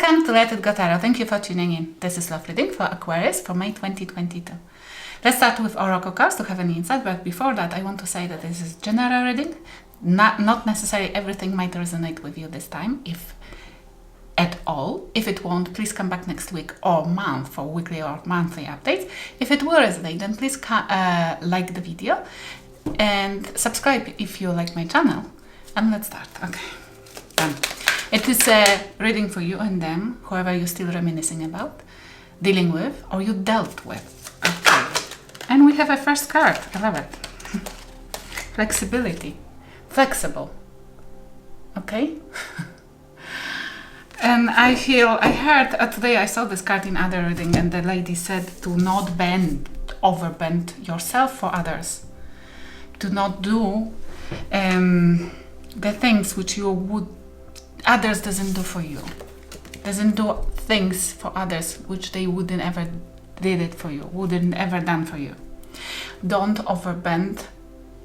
Welcome to Let It Go Tarot. Thank you for tuning in. This is love reading for Aquarius for May 2022. Let's start with Oracle cards to have an insight, but before that I want to say that this is general reading. Not necessarily everything might resonate with you this time, if at all. If it won't, please come back next week or month for weekly or monthly updates. If it will resonate, then please like the video and subscribe if you like my channel. And let's start. Okay, done. It is a reading for you and them, whoever you're still reminiscing about, dealing with, or you dealt with. Okay. And we have a first card. I love it. Flexibility. Flexible. Okay? And I heard today I saw this card in other reading, and the lady said to not overbend yourself for others. To not do the things which you would others doesn't do for you. Doesn't do things for others which they wouldn't ever did it for you, wouldn't ever done for you. Don't overbend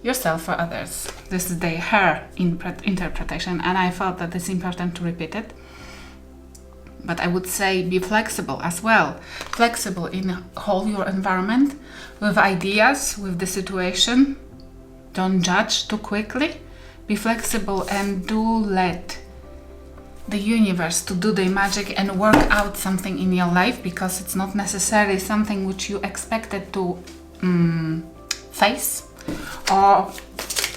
yourself for others. This is her interpretation, and I felt that it's important to repeat it. But I would say be flexible as well. Flexible in whole your environment, with ideas, with the situation. Don't judge too quickly. Be flexible and do let the universe to do the magic and work out something in your life, because it's not necessarily something which you expected to face, or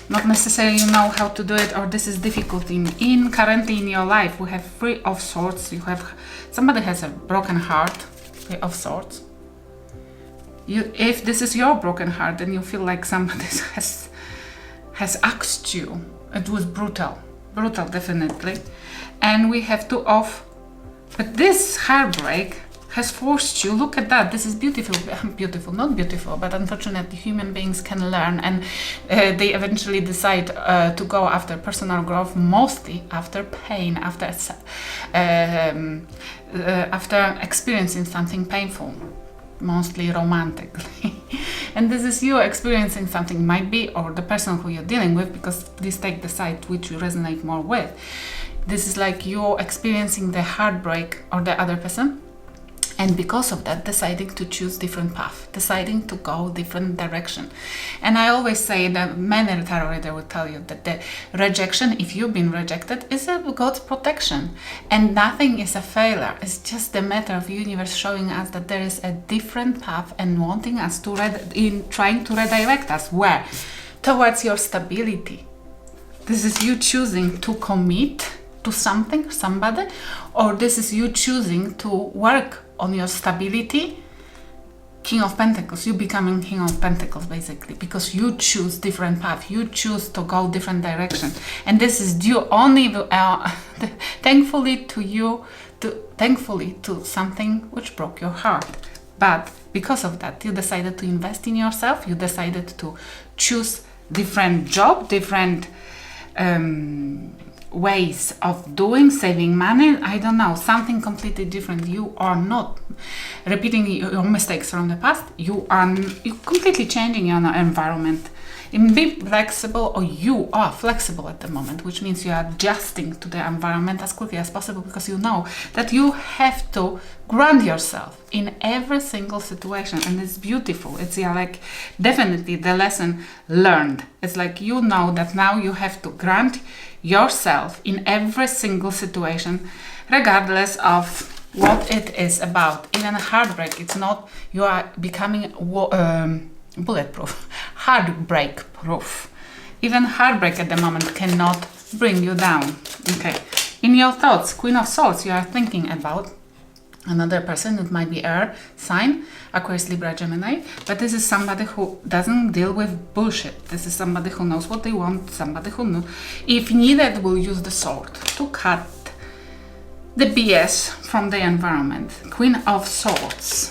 not necessarily you know how to do it, or this is difficult currently in your life. We have Three of Swords. You have somebody has a broken heart, Three of Swords. If this is your broken heart, then you feel like somebody has axed you. It was brutal, definitely. And we have Two of, but this heartbreak has forced you, look at that, this is beautiful, not beautiful, but unfortunately human beings can learn, and they eventually decide to go after personal growth, mostly after pain, after experiencing something painful, mostly romantically. And this is you experiencing something, might be, or the person who you're dealing with, because please take the side which you resonate more with. This is like you're experiencing the heartbreak or the other person, and because of that deciding to choose different path, deciding to go different direction. And I always say that many tarot readers will tell you that the rejection, if you've been rejected, is a God's protection, and nothing is a failure. It's just a matter of universe showing us that there is a different path and wanting us to trying to redirect us where? Towards your stability. This is you choosing to commit to something, somebody, or this is you choosing to work on your stability. King of Pentacles, you becoming King of Pentacles basically, because you choose different path, you choose to go different direction, and this is due only thankfully to something which broke your heart. But because of that, you decided to invest in yourself, you decided to choose different job, different ways of doing, saving money, I don't know, something completely different. You are not repeating your mistakes from the past, you're completely changing your environment. Be flexible, or you are flexible at the moment, which means you are adjusting to the environment as quickly as possible, because you know that you have to ground yourself in every single situation, and it's beautiful. It's like definitely the lesson learned. It's like you know that now you have to ground yourself in every single situation, regardless of what it is about. Even a heartbreak, it's not you are becoming bulletproof, heartbreak proof. Even heartbreak at the moment cannot bring you down. Okay, in your thoughts, Queen of Swords, you are thinking about another person. It might be air sign, Aquarius, Libra, Gemini, but this is somebody who doesn't deal with bullshit. This is somebody who knows what they want, somebody who knows, if needed, will use the sword to cut the BS from the environment. Queen of Swords,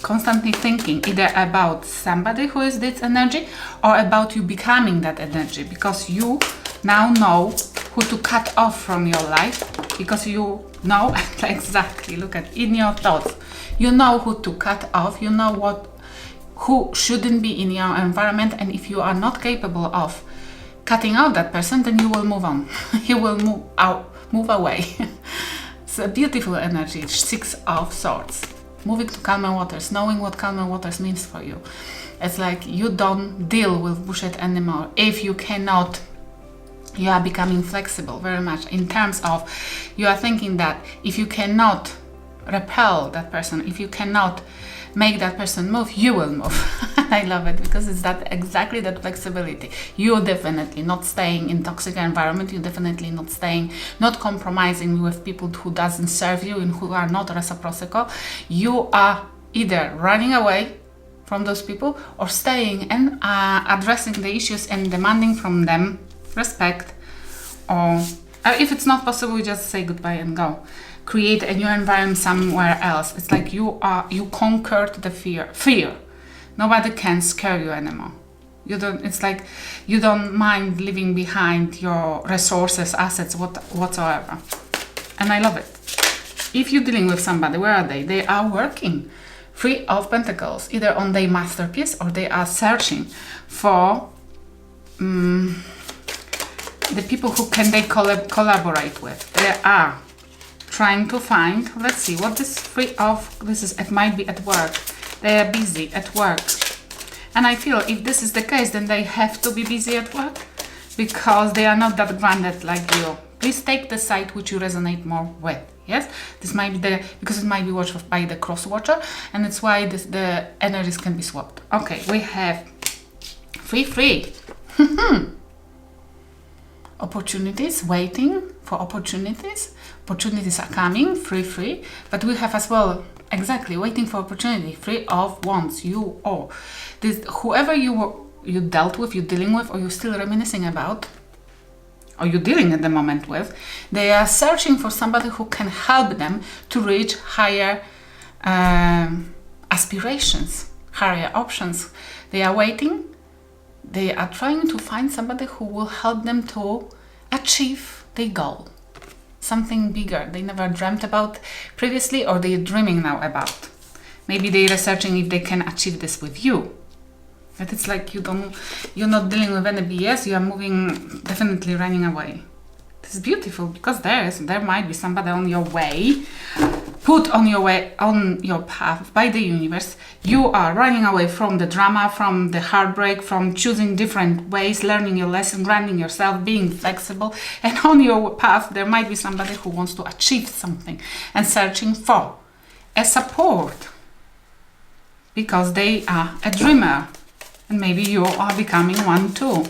constantly thinking either about somebody who is this energy, or about you becoming that energy, because you now know who to cut off from your life, because you know exactly, look at in your thoughts, you know who to cut off, you know who shouldn't be in your environment, and if you are not capable of cutting out that person, then you will move on. You will move away. It's a beautiful energy, 6 of Swords. Moving to calmer waters, knowing what calmer waters means for you. It's like you don't deal with bullshit anymore. If you cannot, you are becoming flexible very much in terms of you are thinking that if you cannot repel that person, if you cannot make that person move, you will move. I love it because it's that exactly that flexibility. You're definitely not staying in toxic environment. You're definitely not staying, not compromising with people who doesn't serve you and who are not reciprocal. You are either running away from those people or staying and addressing the issues and demanding from them respect, or if it's not possible, just say goodbye and go. Create a new environment somewhere else. It's like you conquered the fear. Nobody can scare you anymore. It's like you don't mind leaving behind your resources, assets, whatsoever. And I love it. If you're dealing with somebody, where are they? They are working. 3 of Pentacles, either on their masterpiece or they are searching for the people who can they collaborate with. They are trying to find, let's see what this 3 of, it might be at work. They are busy at work. And I feel if this is the case, then they have to be busy at work because they are not that grounded like you. Please take the side which you resonate more with. Yes, this might be because it might be watched by the cross watcher, and it's why the energies can be swapped. Okay, we have 3. Opportunities, waiting for opportunities. Opportunities are coming, 3, but we have as well, exactly, waiting for opportunity, 3 of Wands, you or this, whoever you dealt with, you're dealing with, or you're still reminiscing about, or you're dealing at the moment with, they are searching for somebody who can help them to reach higher aspirations, higher options. They are waiting. They are trying to find somebody who will help them to achieve their goal. Something bigger they never dreamt about previously, or they're dreaming now about. Maybe they're researching if they can achieve this with you. But it's like you're not dealing with any BS, you are moving, definitely running away. This is beautiful because there might be somebody on your way, put on your path by the universe. You are running away from the drama, from the heartbreak, from choosing different ways, learning your lesson, grounding yourself, being flexible. And on your path, there might be somebody who wants to achieve something and searching for a support because they are a dreamer. And maybe you are becoming one too.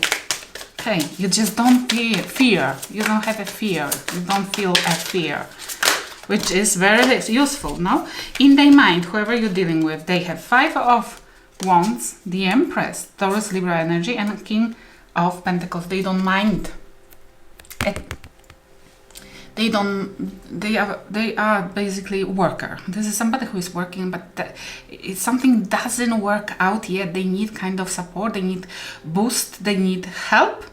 Okay, you just don't fear. You don't have a fear. You don't feel a fear, which is very useful. Now, in their mind, whoever you're dealing with, they have 5 of Wands, the Empress, Taurus, Libra energy, and King of Pentacles. They don't mind. They are basically worker. This is somebody who is working, but if something doesn't work out yet, they need kind of support, they need boost, they need help.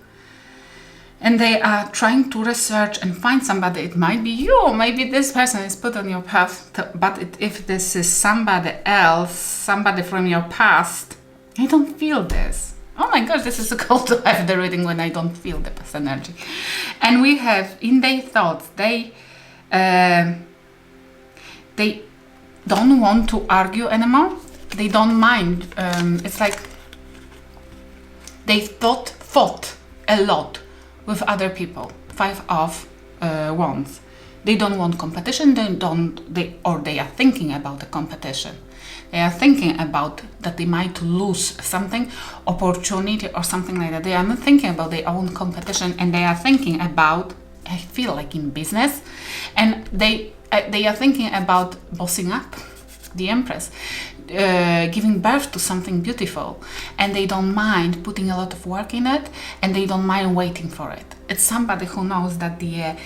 And they are trying to research and find somebody. It might be you, maybe this person is put on your path, but if this is somebody else, somebody from your past, I don't feel this. Oh my gosh, this is so cool to have the reading when I don't feel the past energy. And we have in their thoughts, they don't want to argue anymore. They don't mind. It's like they fought a lot with other people. 5 of Wands. They don't want competition. They are thinking about the competition. They are thinking about that they might lose something, opportunity or something like that. They are not thinking about their own competition, and they are thinking about, I feel like in business, and they are thinking about bossing up, the Empress, giving birth to something beautiful, and they don't mind putting a lot of work in it, and they don't mind waiting for it. It's somebody who knows that the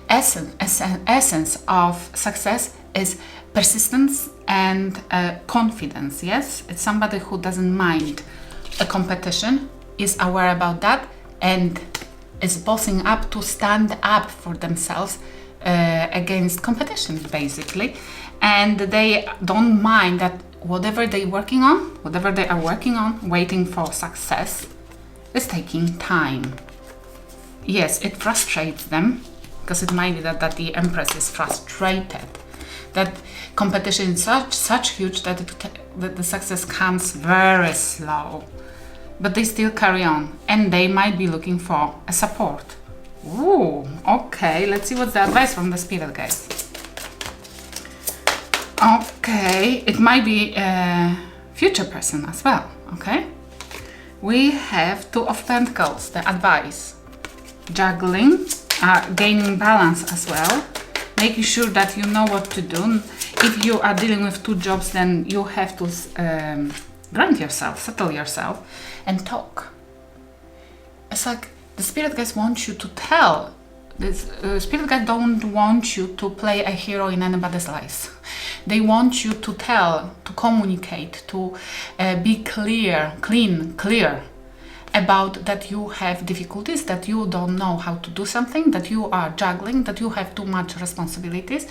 essence of success is persistence and confidence. Yes, it's somebody who doesn't mind a competition, is aware about that, and is bossing up to stand up for themselves against competition, basically. And they don't mind that whatever they are working on, waiting for success, is taking time. Yes, it frustrates them. because it might be that the Empress is frustrated, that competition is such huge that that the success comes very slow, but they still carry on, and they might be looking for a support. Ooh, okay, let's see what's the advice from the spirit guides. Okay, it might be a future person as well. Okay, we have Two of Pentacles, the advice. Juggling, gaining balance as well, making sure that you know what to do. If you are dealing with two jobs, then you have to grant yourself, settle yourself, and talk. It's like the spirit guides want you to tell. This spirit guides don't want you to play a hero in anybody's life. They want you to tell, to communicate, to be clear about that you have difficulties, that you don't know how to do something, that you are juggling, that you have too many responsibilities,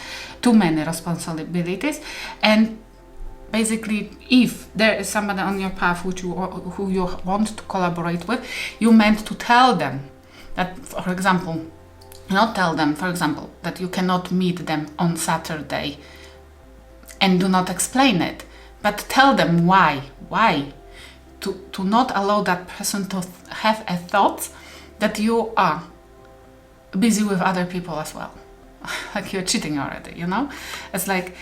and basically, if there is somebody on your path who you want to collaborate with, you meant to tell them that, for example, not tell them, for example, that you cannot meet them on Saturday, and do not explain it, but tell them why. To not allow that person to have a thought that you are busy with other people as well. Like you're cheating already, you know? It's like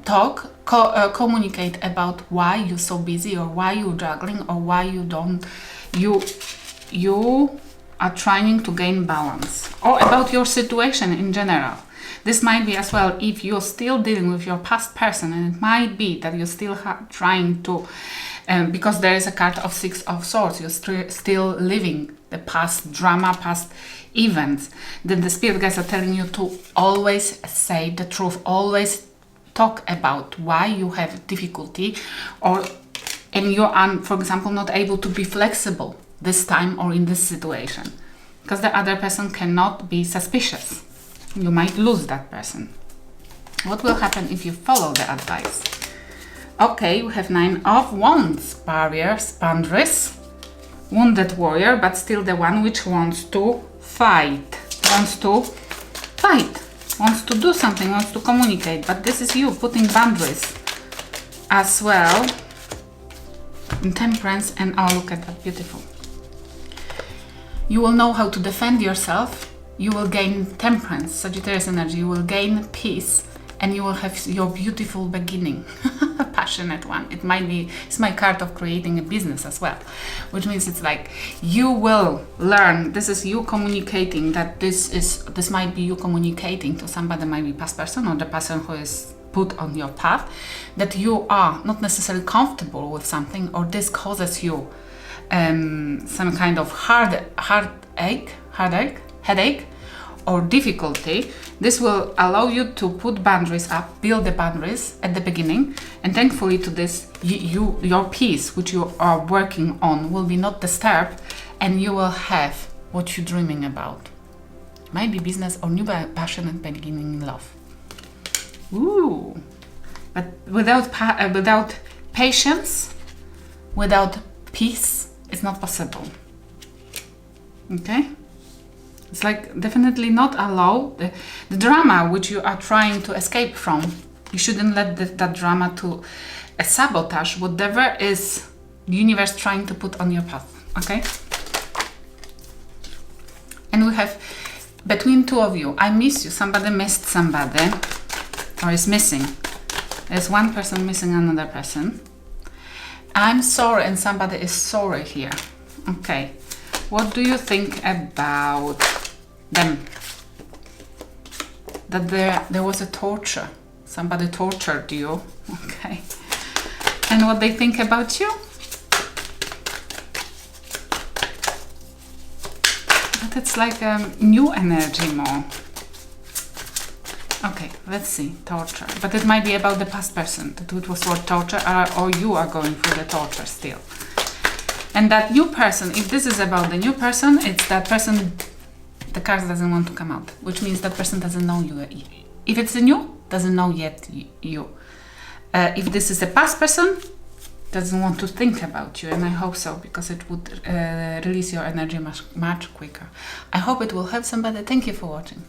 talk, communicate about why you're so busy, or why you're juggling, or why you are trying to gain balance, or about your situation in general. This might be as well if you're still dealing with your past person, and it might be that you're still trying to, because there is a card of Six of Swords, you're still living the past drama, past events. Then the spirit guides are telling you to always say the truth, always talk about why you have difficulty, and you are, for example, not able to be flexible this time or in this situation, because the other person cannot be suspicious. You might lose that person. What will happen if you follow the advice? Okay, we have Nine of Wands, barriers, boundaries, wounded warrior, but still the one which wants to fight, wants to do something, wants to communicate, but this is you putting boundaries as well. In Temperance, and oh, look at that, beautiful. You will know how to defend yourself. You will gain Temperance, Sagittarius energy. You will gain peace, and you will have your beautiful beginning. A passionate one. It might be, it's my card of creating a business as well, which means it's like you will learn. This is you communicating, that this might be you communicating to somebody, might be past person or the person who is put on your path, that you are not necessarily comfortable with something, or this causes you some kind of headache or difficulty. This will allow you to put boundaries up, build the boundaries at the beginning, and thankfully to this, your peace, which you are working on, will be not disturbed, and you will have what you're dreaming about. Might be business or new passionate beginning in love. Ooh, but without patience, without peace, it's not possible. Okay? It's like definitely not allow the drama which you are trying to escape from. You shouldn't let that drama to sabotage whatever is the universe trying to put on your path. Okay? And we have between two of you, I miss you, somebody missed somebody, or is missing. There's one person missing another person. I'm sorry, and somebody is sorry here. Okay. What do you think about them? That there was a torture. Somebody tortured you. Okay. And what they think about you? But it's like a new energy more. Okay, let's see. Torture. But it might be about the past person. That it was for torture, or you are going through the torture still. And that new person, if this is about the new person, it's that person, the card doesn't want to come out, which means that person doesn't know you. If it's a new, doesn't know yet you. If this is a past person, doesn't want to think about you, and I hope so, because it would release your energy much quicker. I hope it will help somebody. Thank you for watching.